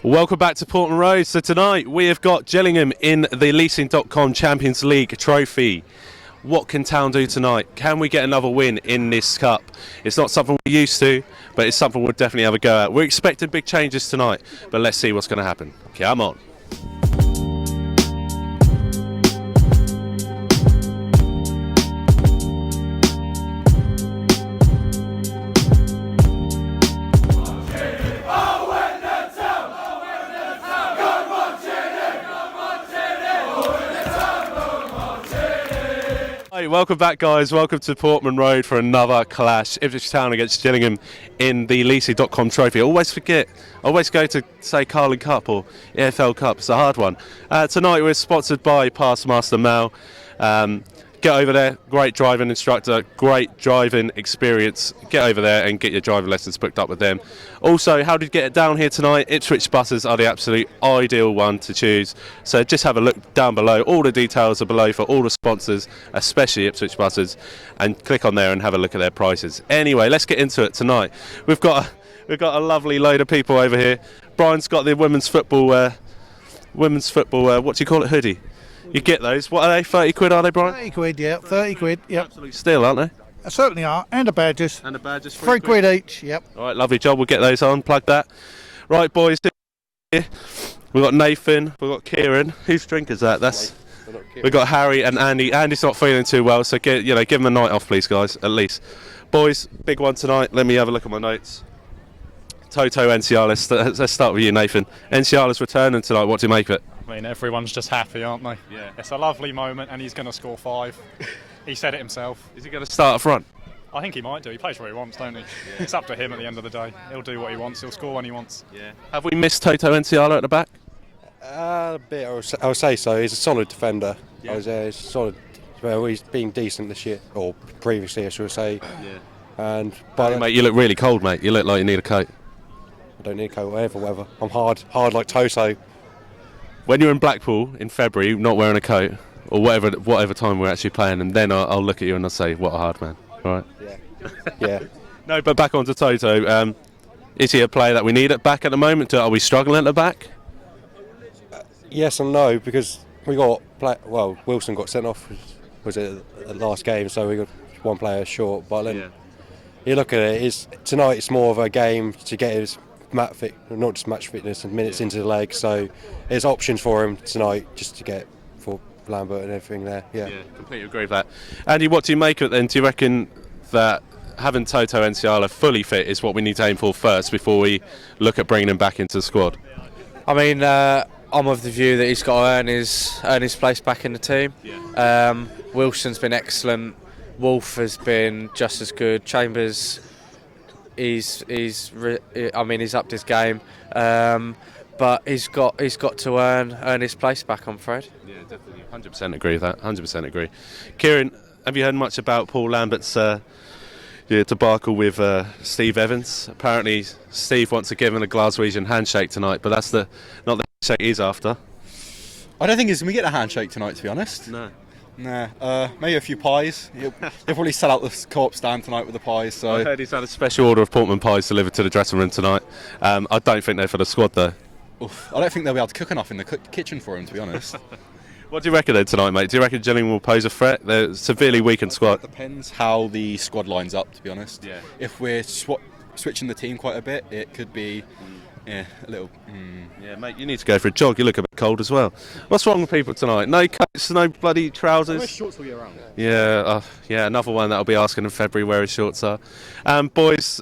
Welcome back to Portman Road. So tonight we have got Gillingham in the Leasing.com Champions League trophy. What can Town do tonight? Can we get another win in this cup? It's not something we're used to, but it's something we'll definitely have a go at. We're expecting big changes tonight, but let's see what's going to happen. Come on. Hey, welcome back, guys. Welcome to Portman Road for another clash. Ipswich Town against Gillingham in the Leasing.com trophy. I always go to say Carling Cup or EFL Cup. It's a hard one. Tonight we're sponsored by Passmaster Mal. Get over there, great driving instructor, great driving experience. Get over there and get your driving lessons booked up with them. Also, how did you get it down here tonight? Ipswich buses are the absolute ideal one to choose. So just have a look down below. All the details are below for all the sponsors, especially Ipswich buses, and click on there and have a look at their prices. Anyway, let's get into it tonight. We've got a lovely load of people over here. Brian's got the women's football, what do you call it, hoodie? You get those. What are they? 30 quid, are they, Brian? 30 quid, yeah. 30 quid, yep. Absolute steal, aren't they? They certainly are. And the badges. And the badges. 3 quid each, yep. All right, lovely job. We'll get those on. Plug that. Right, boys. Here. We've got Nathan. We've got Kieran. Whose drink is that? We've got Harry and Andy. Andy's not feeling too well, so give him a night off, please, guys, at least. Boys, big one tonight. Let me have a look at my notes. Toto Enciales. Let's start with you, Nathan. Enciales returning tonight. What do you make of it? I mean, everyone's just happy, aren't they? Yeah. It's a lovely moment, and he's going to score 5. He said it himself. Is he going to start up front? I think he might do. He plays where he wants, don't he? Yeah. It's up to him at the end of the day. He'll do what he wants. He'll score when he wants. Yeah. Have we missed Toto Enciales at the back? A bit, I would say so. He's a solid defender. Yeah. He's solid. Well, he's been decent this year, or previously, I should say. Yeah. Mate, you look really cold, mate. You look like you need a coat. I don't need a coat, whatever. I'm hard like Toto. When you're in Blackpool in February, not wearing a coat, or whatever time we're actually playing, and then I'll look at you and I'll say, what a hard man. All right? Yeah. No, but back on to Toto. Is he a player that we need at back at the moment? Are we struggling at the back? Yes and no, because we got Wilson got sent off. Was it the last game? So we got one player short. But then you look at it. Tonight it's more of a game to get his not just match fitness and minutes into the leg. So there's options for him tonight just to get for Lambert and everything there. Yeah, completely agree with that. Andy, what do you make of it then? Do you reckon that having Toto Enciales fully fit is what we need to aim for first before we look at bringing him back into the squad? I mean, I'm of the view that he's got to earn his place back in the team. Yeah. Wilson's been excellent. Wolf has been just as good. Chambers, he's upped his game, but he's got to earn his place back, I'm afraid. Yeah, definitely. 100% agree with that. 100% agree. Kieran, have you heard much about Paul Lambert's debacle with Steve Evans? Apparently, Steve wants to give him a Glaswegian handshake tonight, but that's not the handshake he's after. I don't think he's going to get a handshake tonight, to be honest. No. Nah, maybe a few pies. He'll probably sell out the co-op stand tonight with the pies. So I heard he's had a special order of Portman pies delivered to the dressing room tonight. I don't think they're for the squad though. Oof, I don't think they'll be able to cook enough in the kitchen for him, to be honest. What do you reckon then tonight, mate? Do you reckon Gillingham will pose a threat? They're a severely weakened squad. It depends how the squad lines up, to be honest. Yeah. If we're switching the team quite a bit, it could be a little. Yeah, mate, you need to go for a jog. You look a bit cold as well. What's wrong with people tonight? No coats, no bloody trousers. I wear shorts all year round. Yeah, another one that'll be asking in February where his shorts are. Boys,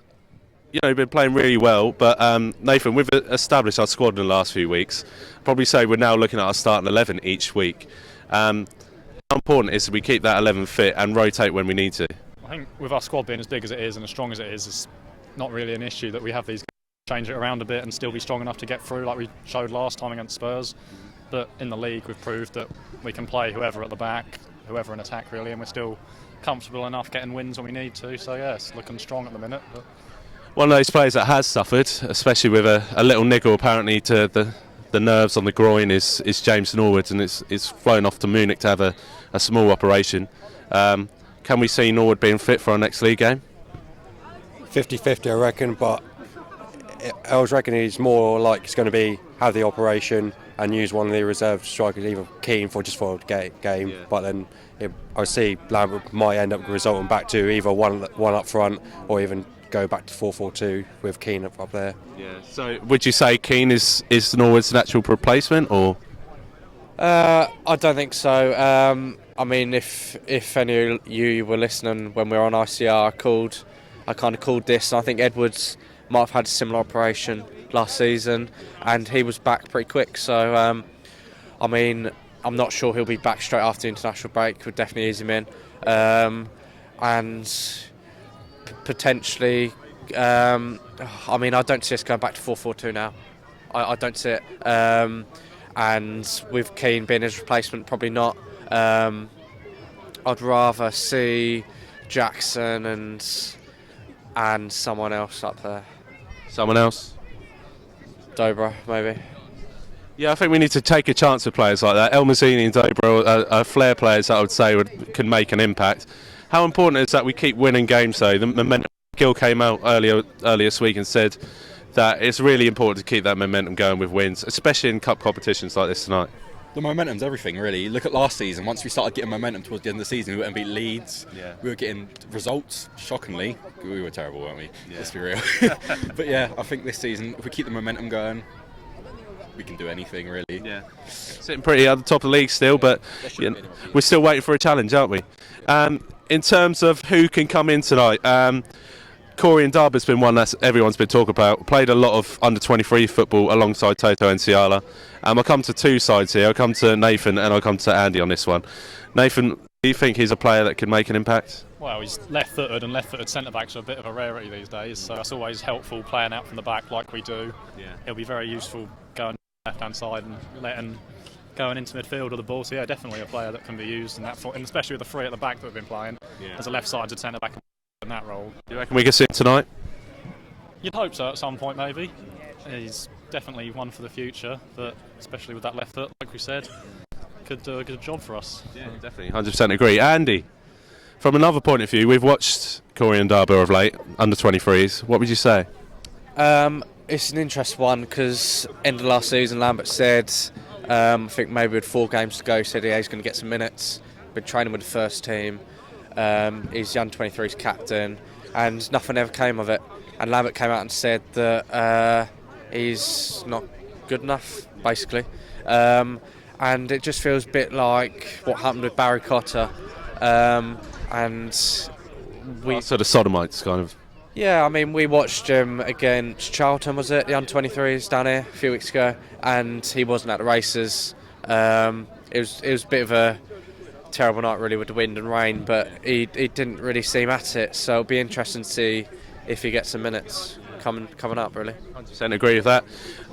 you've been playing really well, but Nathan, we've established our squad in the last few weeks. Probably say we're now looking at our starting 11 each week. How important is it we keep that 11 fit and rotate when we need to? I think with our squad being as big as it is and as strong as it is, it's not really an issue that we have these guys change it around a bit and still be strong enough to get through like we showed last time against Spurs. But in the league we've proved that we can play whoever at the back, whoever in attack really, and we're still comfortable enough getting wins when we need to. So yeah, it's looking strong at the minute. But one of those players that has suffered, especially with a little niggle apparently to the nerves on the groin, is James Norwood, and it's flown off to Munich to have a small operation. Can we see Norwood being fit for our next league game? 50-50 I reckon, but I was reckoning he's more like it's going to be have the operation and use one of the reserve strikers, either Keane for a game. But then I see Lambert might end up resulting back to either one up front or even go back to 4-4-2 with Keane up there. Yeah. So would you say Keane is Norwood's natural replacement, or? I don't think so. I mean, if any of you were listening when we were on ICR, I kind of called this. I think Edwards might have had a similar operation last season, and he was back pretty quick. So, I mean, I'm not sure he'll be back straight after the international break. We'll definitely ease him in, and potentially. I mean, I don't see us going back to 4-4-2 now. I don't see it. And with Keane being his replacement, probably not. I'd rather see Jackson and someone else up there. Someone else? Dobra, maybe. Yeah, I think we need to take a chance with players like that. El Mazzini and Dobra are flair players that I would say can make an impact. How important is that we keep winning games, though? The momentum. Gil came out earlier this week and said that it's really important to keep that momentum going with wins, especially in cup competitions like this tonight. The momentum's everything, really. Look at last season. Once we started getting momentum towards the end of the season, we went and beat Leeds. Yeah. We were getting results. Shockingly, we were terrible, weren't we? Yeah. Let's be real. But yeah, I think this season, if we keep the momentum going, we can do anything, really. Yeah. Sitting pretty at the top of the league still, but we're still waiting for a challenge, aren't we? In terms of who can come in tonight, Corey and Darby's been one that everyone's been talking about. Played a lot of under-23 football alongside Toto and Ciala. I'll come to two sides here. I'll come to Nathan and I'll come to Andy on this one. Nathan, do you think he's a player that can make an impact? Well, he's left-footed, and left-footed centre-backs are a bit of a rarity these days, so that's always helpful playing out from the back like we do. Yeah. He'll be very useful going left-hand side and going into midfield with the ball. So yeah, definitely a player that can be used in that, and especially with the three at the back that we've been playing. Yeah. As a left-sided centre-back in that role. Do you reckon we can see him tonight? You'd hope so at some point, maybe. He's definitely one for the future, but especially with that left foot, like we said, could do a good job for us. Yeah, definitely, 100% agree. Andy, from another point of view, we've watched Corey and Darby of late, under 23s. What would you say? It's an interesting one because end of last season, Lambert said, I think maybe with 4 games to go, said he's going to get some minutes. Been training with the first team. He's young 23's captain, and nothing ever came of it. And Lambert came out and said that he's not good enough, basically. And it just feels a bit like what happened with Barry Cotter. And we sort of sodomites, kind of. Yeah, I mean, we watched him against Charlton, was it? The under-23s down here a few weeks ago, and he wasn't at the races. It was a bit of a terrible night, really, with the wind and rain, but he didn't really seem at it. So it'll be interesting to see if he gets some minutes coming up, really. 100% agree with that.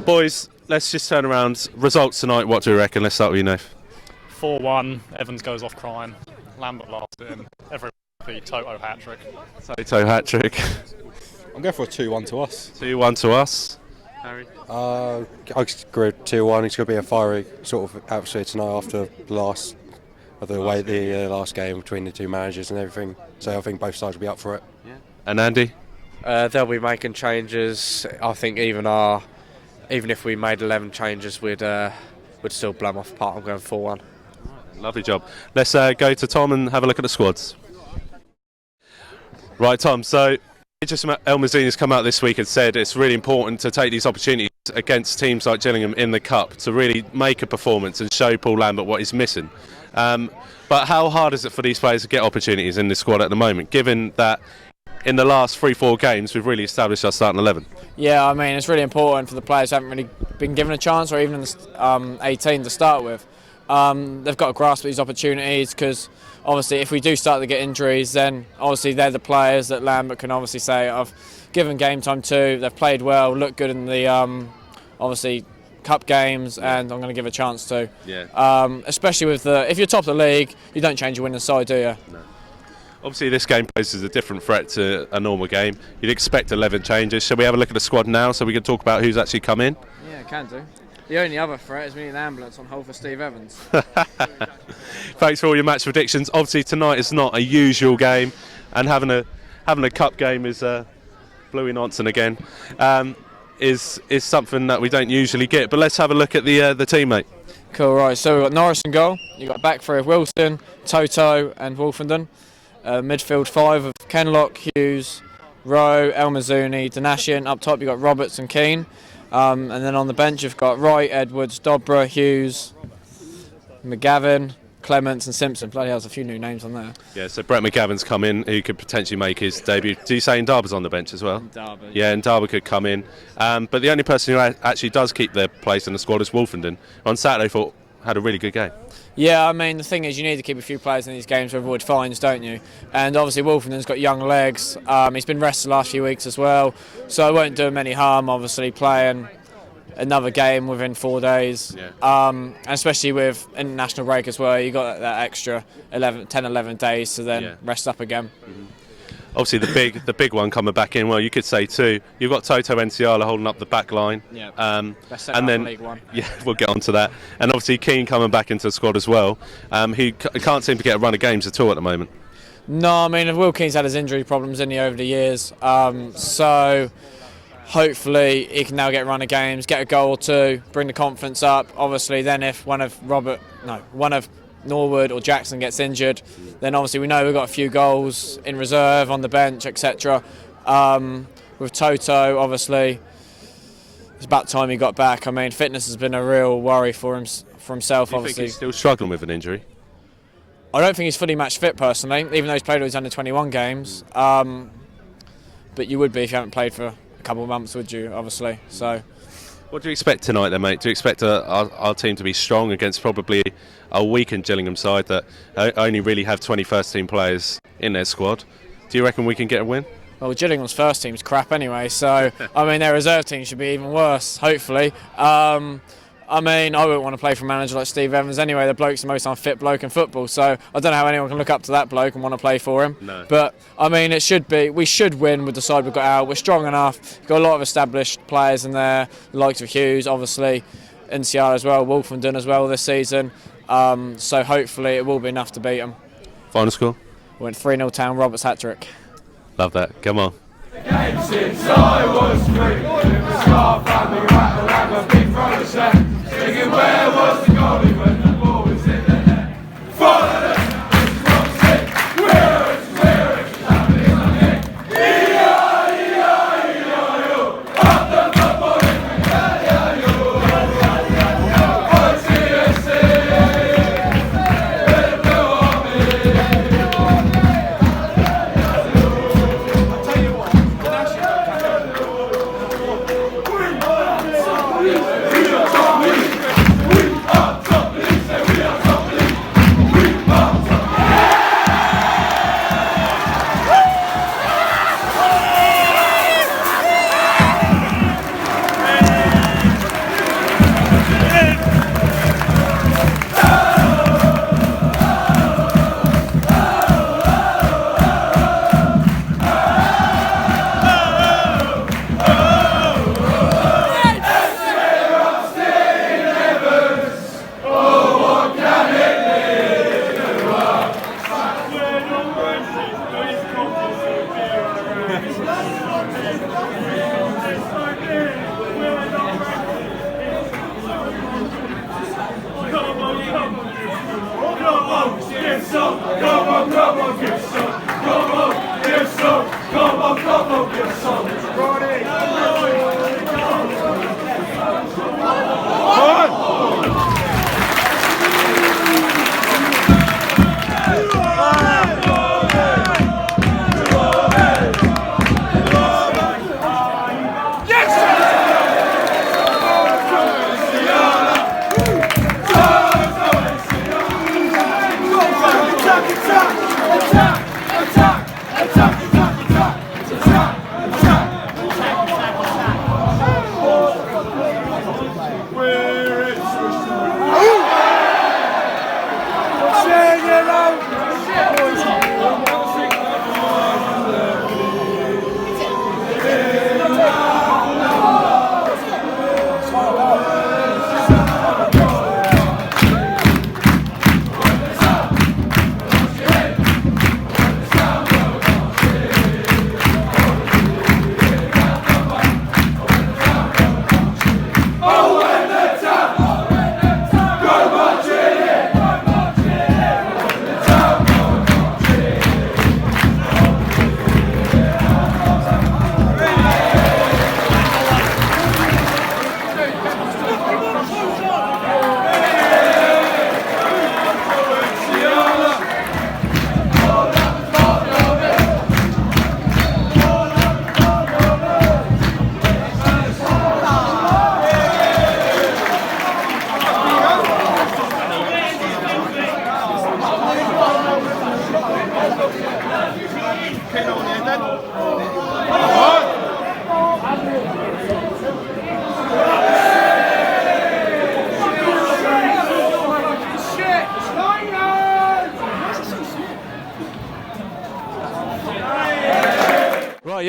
Boys, let's just turn around. Results tonight, what do we reckon? Let's start with you, Nath. 4-1, Evans goes off crying. Lambert lasted him. Every Toto hat-trick. Toto hat-trick. I'm going for a 2-1 to us. 2-1 to us. Harry? I agree with 2-1. It's going to be a fiery sort of atmosphere tonight after the last game between the two managers and everything. So I think both sides will be up for it. Yeah. And Andy? They'll be making changes. I think even if we made 11 changes, we'd still blow them off apart. I'm going 4-1. Lovely job. Let's go to Tom and have a look at the squads. Right, Tom, so just El Mazzini's come out this week and said it's really important to take these opportunities against teams like Gillingham in the Cup to really make a performance and show Paul Lambert what he's missing. But how hard is it for these players to get opportunities in this squad at the moment, given that in the last 3-4 games we've really established our starting 11? Yeah, I mean, it's really important for the players who haven't really been given a chance, or even in the 18 to start with. They've got to grasp these opportunities, because obviously if we do start to get injuries, then obviously they're the players that Lambert can obviously say, I've given game time to, they've played well, looked good in the obviously cup games, and I'm going to give a chance to. Yeah. Especially with if you're top of the league, you don't change your winning side, do you? No. Obviously this game poses a different threat to a normal game. You'd expect 11 changes. Shall we have a look at the squad now so we can talk about who's actually come in? Yeah, can do. The only other threat is we need an ambulance on hold for Steve Evans. Thanks for all your match predictions. Obviously tonight is not a usual game, and having a cup game is Bluey nonsense again. is something that we don't usually get. But let's have a look at the teammate. Cool, right. So we've got Norris in goal. You've got back three of Wilson, Toto and Wolfenden. Midfield five of Kenlock, Hughes, Rowe, El Mazzuni, Donashian. Up top you've got Roberts and Keane. And then on the bench you've got Wright, Edwards, Dobra, Hughes, McGavin, Clements and Simpson. Bloody hell, there's a few new names on there. Yeah, so Brett McGavin's come in, who could potentially make his debut. Do you say Ndarba's on the bench as well? Ndarba. Yeah, Ndarba could come in. But the only person who actually does keep their place in the squad is Wolfenden. On Saturday, thought had a really good game. Yeah, I mean, the thing is you need to keep a few players in these games to avoid fines, don't you? And obviously Wolfenden's got young legs. He's been rested the last few weeks as well, so it won't do him any harm, obviously, playing another game within 4 days. Yeah. And especially with international break as well, you got that extra 11 days to then rest up again. Mm-hmm. Obviously, the big one coming back in. Well, you could say two. You've got Toto Enciala holding up the back line. Yeah. And then League One. Yeah, we'll get on to that. And obviously, Keane coming back into the squad as well. He can't seem to get a run of games at all at the moment. No, I mean, Will Keane's had his injury problems over the years. So hopefully he can now get a run of games, get a goal or two, bring the confidence up. Obviously, then if one of Norwood or Jackson gets injured, then obviously we know we've got a few goals in reserve on the bench, etc. With Toto, obviously, it's about time he got back. I mean, fitness has been a real worry for himself. Do you obviously, think he's still struggling with an injury? I don't think he's fully match fit personally, even though he's played all his under 21 games. But you would be if you haven't played for a couple of months, would you? Obviously, so. What do you expect tonight then, mate? Do you expect our team to be strong against probably a weakened Gillingham side that only really have 20 first team players in their squad? Do you reckon we can get a win? Well, Gillingham's first team's crap anyway, so I mean their reserve team should be even worse, hopefully. I mean, I wouldn't want to play for a manager like Steve Evans anyway. The bloke's the most unfit bloke in football, so I don't know how anyone can look up to that bloke and want to play for him. No. But I mean, we should win with the side we've got out. We're strong enough. We've got a lot of established players in there, the likes of Hughes, obviously, NCR as well, Wolfenden as well this season. So hopefully it will be enough to beat them. Final score? Went 3-0 down, Roberts hat-trick. Love that. Come on. Game since I was 3, the Scar family rattle have a big front set, singing where was the goalie when the ball was in the net. Follow them, it's what's it, we're it, happening on it. E-I-E-I-E-I-O, up the football in the E-I-E-I-O. I see a with the army.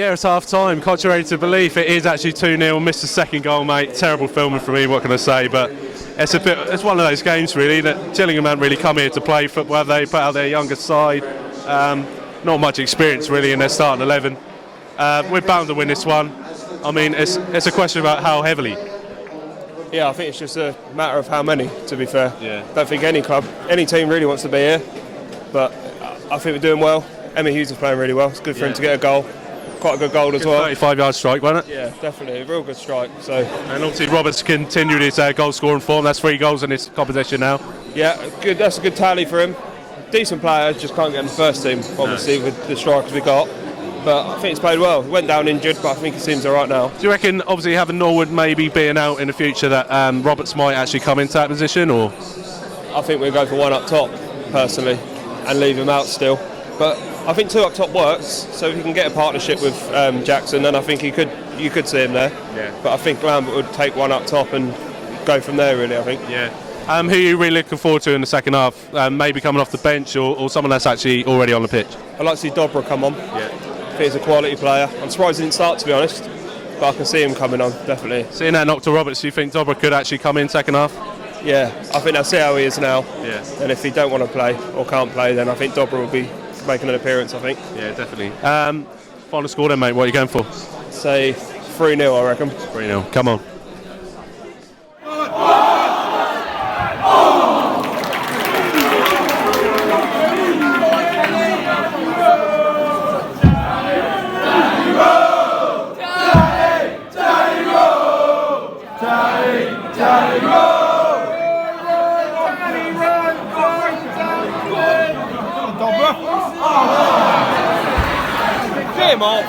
here at half time. Contrary to belief, it is actually 2-0. Missed the second goal, mate. Terrible filming for me, what can I say? But it's one of those games, really, that Gillingham haven't really come here to play football. They put out their younger side. Not much experience, really, in their starting 11. We're bound to win this one. I mean, it's a question about how heavily. Yeah, I think it's just a matter of how many, to be fair. Yeah. Don't think any club, any team really wants to be here, but I think we're doing well. Emma Hughes is playing really well. It's good for him to get a goal. Quite a good goal as well. 35-yard strike, wasn't it? Yeah, definitely. A real good strike. So. And obviously Roberts continued his goal scoring form. That's 3 goals in his competition now. Yeah, good. That's a good tally for him. Decent player, just can't get in the first team, obviously, with the strikers we got. But I think he's played well. He went down injured, but I think he seems all right now. Do you reckon, obviously having Norwood maybe being out in the future, that Roberts might actually come into that position, or? I think we'll go for 1 up top, personally, and leave him out still. But I think 2 up top works, so if you can get a partnership with Jackson, then I think you could see him there. Yeah. But I think Lambert would take 1 up top and go from there, really, I think. Yeah. Who are you really looking forward to in the second half? Maybe coming off the bench or someone that's actually already on the pitch? I'd like to see Dobra come on. Yeah. I think he's a quality player. I'm surprised he didn't start, to be honest, but I can see him coming on, definitely. Seeing that knock to Roberts, do you think Dobra could actually come in second half? Yeah, I think that's how he is now. Yeah. And if he don't want to play or can't play, then I think Dobra will be making an appearance, I think. Yeah, definitely. Final score then, mate. What are you going for? Say 3-0, I reckon. 3-0. Come on. Get him off.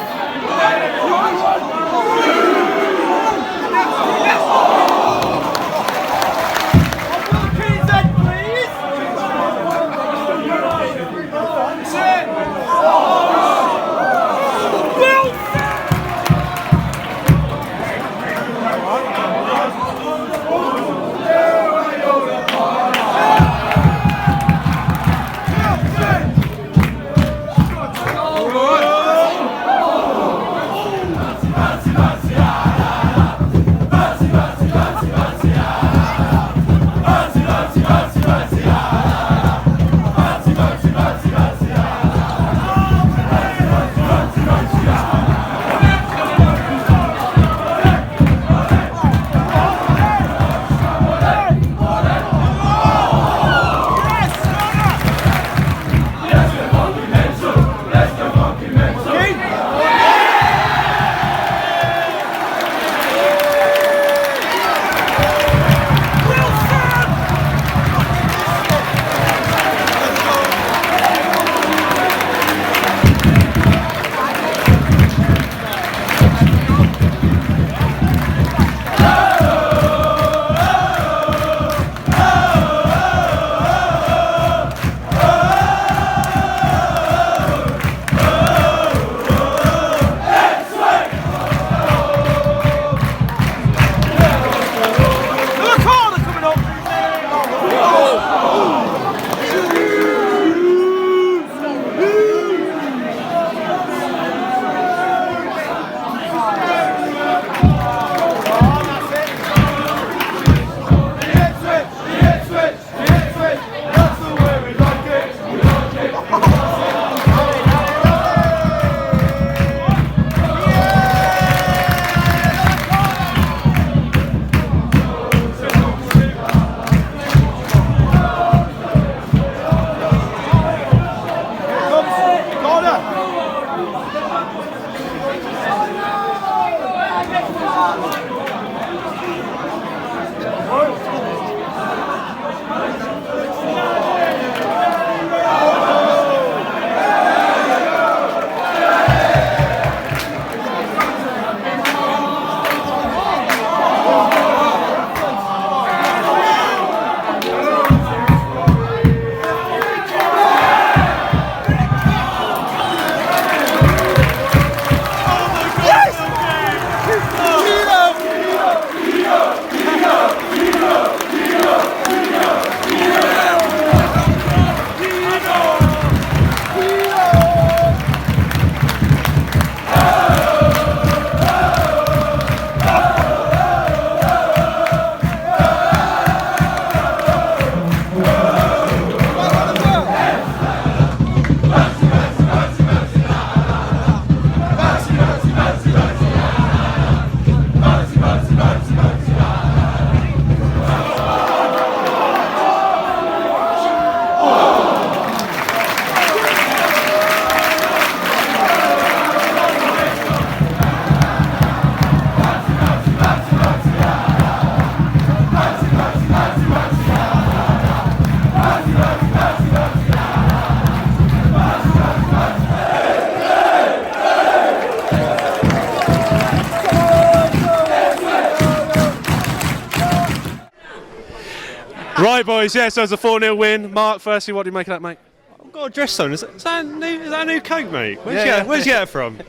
Right, boys, yes, so it's a 4-0 win. Mark, firstly, what do you make of that, mate? I've got a dress on. Is that a new coat, mate? Where'd you get it from?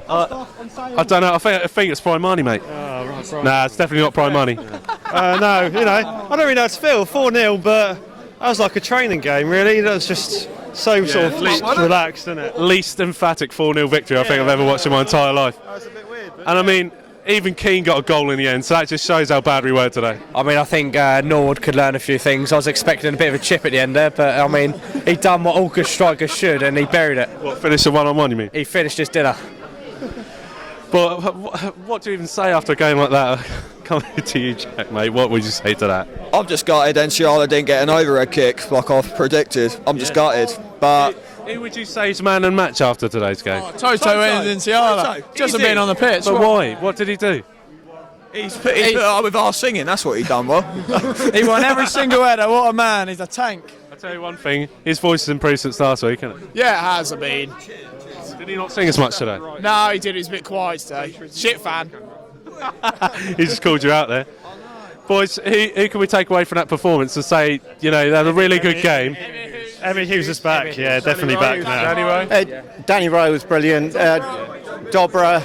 I don't know, I think it's Prime Money, mate. Oh, right. Nah, it's definitely not Prime Money. No, I don't really know how to feel. 4-0, but that was like a training game, really. That was just so sort of relaxed, isn't it? Least emphatic 4-0 victory I think I've ever watched in my entire life. That was a bit weird. And I mean, even Keane got a goal in the end, so that just shows how bad we were today. I mean, I think Norwood could learn a few things. I was expecting a bit of a chip at the end there, but I mean, he done what all good strikers should, and he buried it. What, finish a 1-on-1, you mean? He finished his dinner. But what do you even say after a game like that? Coming to you, Jack, mate, what would you say to that? I'm just gutted Enciala didn't get an overhead kick like I've predicted. I'm just gutted. But who would you say is man and match after today's game? Toto and Enciala. Just for being on the pitch. But why? What did he do? he's put up with our singing, that's what he done well. He won every single header, what a man, he's a tank. I'll tell you one thing, his voice has improved since last week, hasn't it? Yeah, it has, I mean. Did he not sing as much today? No, he did, he was a bit quiet today. Shit fan. He just called you out there. Boys, who can we take away from that performance and say, you know, they had a really good game? Emmy Hughes is back, yeah, definitely back now. Danny Rowe was brilliant. Dobra,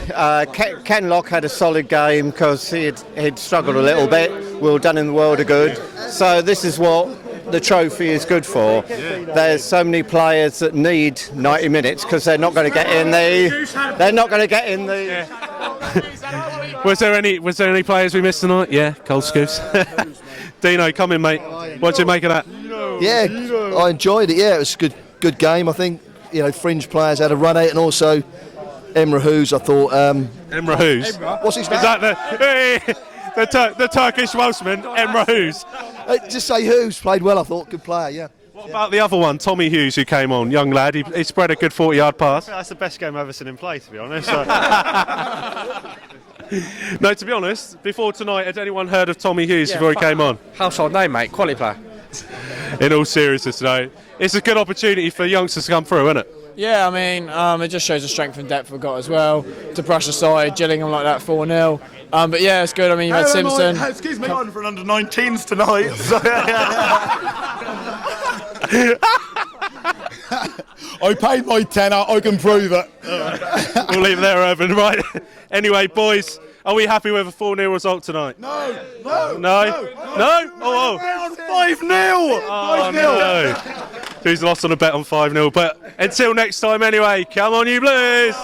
Ken Locke had a solid game because he'd struggled a little bit. We were done in the world of good. So this is what the trophy is good for. There's so many players that need 90 minutes because they're not going to get in the. They're not going to get in the. Was there any players we missed tonight? Yeah, cold scoofs. Dino, come in, mate. What do you make of that? Yeah, I enjoyed it. Yeah, it was a good game. I think fringe players had a run at it, and also Emre Hughes. I thought. Emre Hughes. What's his name? Is that the Turkish Welshman, Emre Hughes? Just say Hughes played well. I thought good player. Yeah. What about the other one, Tommy Hughes, who came on, young lad? He spread a good 40-yard pass. That's the best game I've ever seen him play, to be honest. No, to be honest, before tonight, had anyone heard of Tommy Hughes before he came on? Household name, mate. Quality player. In all seriousness, though, it's a good opportunity for youngsters to come through, isn't it? Yeah, I mean, it just shows the strength and depth we've got as well. To brush aside Gillingham like that 4-0. But yeah, it's good. I mean, you had Simpson. Excuse me, I'm for an under-19s tonight. I paid my tenner, I can prove it. We'll leave it there, Urban. Right. Anyway, boys, are we happy with a 4-0 result tonight? No. Oh. 5-0. Oh, no. Who's lost on a bet on 5-0? But until next time, anyway, come on, you Blues.